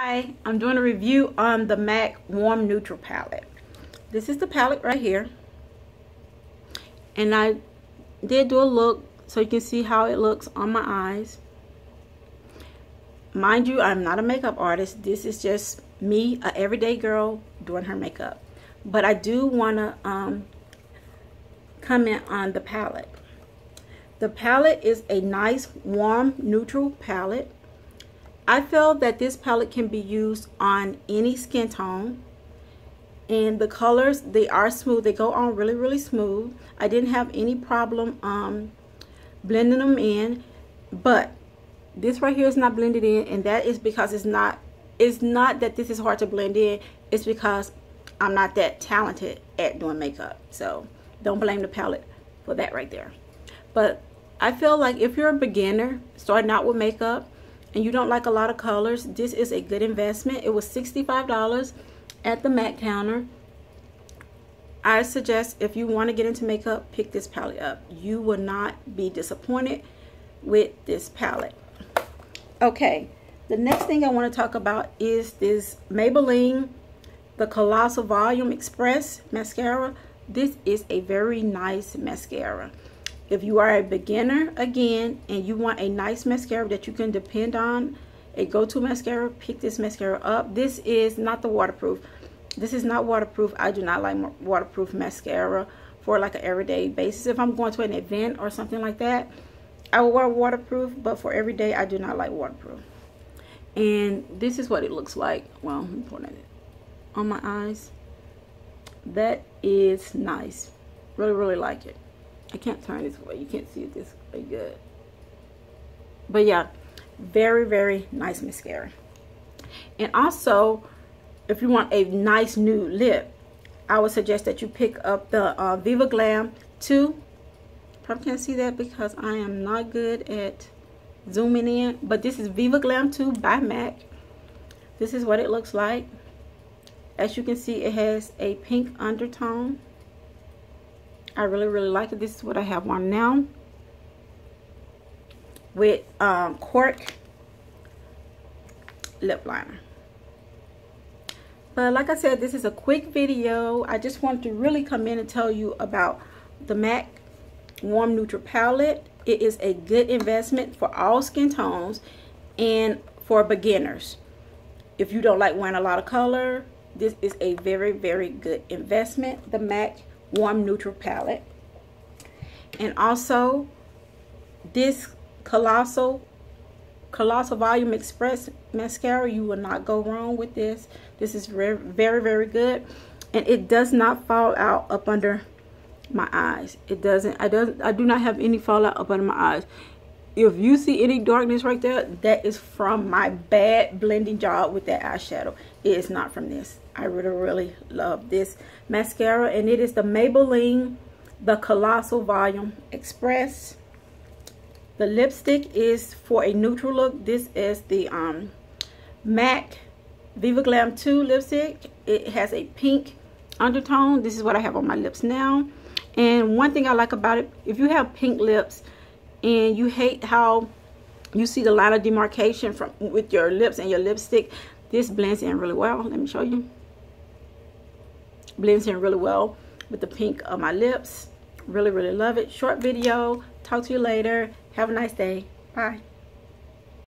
Hi, I'm doing a review on the MAC Warm Neutral palette. This is the palette right here. And I did do a look so you can see how it looks on my eyes. Mind you, I'm not a makeup artist. This is just me, a everyday girl, doing her makeup. But I do want to comment on the palette. The palette is a nice warm neutral palette. I feel that this palette can be used on any skin tone, and the colors, they are smooth. They go on really smooth. I didn't have any problem blending them in, but this right here is not blended in, and that is because it's not that this is hard to blend in. It's because I'm not that talented at doing makeup, so don't blame the palette for that right there. But I feel like if you're a beginner starting out with makeup and you don't like a lot of colors, this is a good investment. It was $65 at the MAC counter. I suggest if you want to get into makeup, pick this palette up. You will not be disappointed with this palette. Okay, the next thing I want to talk about is this Maybelline, the Colossal Volume Express mascara. This is a very nice mascara. If you are a beginner, again, and you want a nice mascara that you can depend on, a go-to mascara, pick this mascara up. This is not the waterproof. This is not waterproof. I do not like waterproof mascara for like an everyday basis. If I'm going to an event or something like that, I will wear waterproof, but for every day, I do not like waterproof. And this is what it looks like. Well, I'm putting it on my eyes. That is nice. Really like it. I can't turn this way. You can't see it this way good. But yeah, very nice mascara. And also, if you want a nice nude lip, I would suggest that you pick up the Viva Glam 2. Probably can't see that because I am not good at zooming in. But this is Viva Glam 2 by MAC. This is what it looks like. As you can see, it has a pink undertone. I really like it. This is what I have on now with Cork lip liner. But like I said, this is a quick video. I just wanted to really come in and tell you about the MAC Warm Neutral palette. It is a good investment for all skin tones and for beginners. If you don't like wearing a lot of color, this is a very good investment. The MAC Warm Neutral palette. And also this Colossal Volume Express mascara, you will not go wrong with this. This is very good, and it does not fall out up under my eyes. It doesn't. I do not have any fallout up under my eyes. If you see any darkness right there, that is from my bad blending job with that eyeshadow. It is not from this. I really love this mascara, and it is the Maybelline, the Colossal Volume Express. The lipstick is for a neutral look. This is the MAC Viva Glam 2 lipstick. It has a pink undertone. This is what I have on my lips now. And one thing I like about it, if you have pink lips and you hate how you see the line of demarcation with your lips and your lipstick, this blends in really well. Let me show you. Blends in really well with the pink of my lips. Really love it. Short video. Talk to you later. Have a nice day. Bye.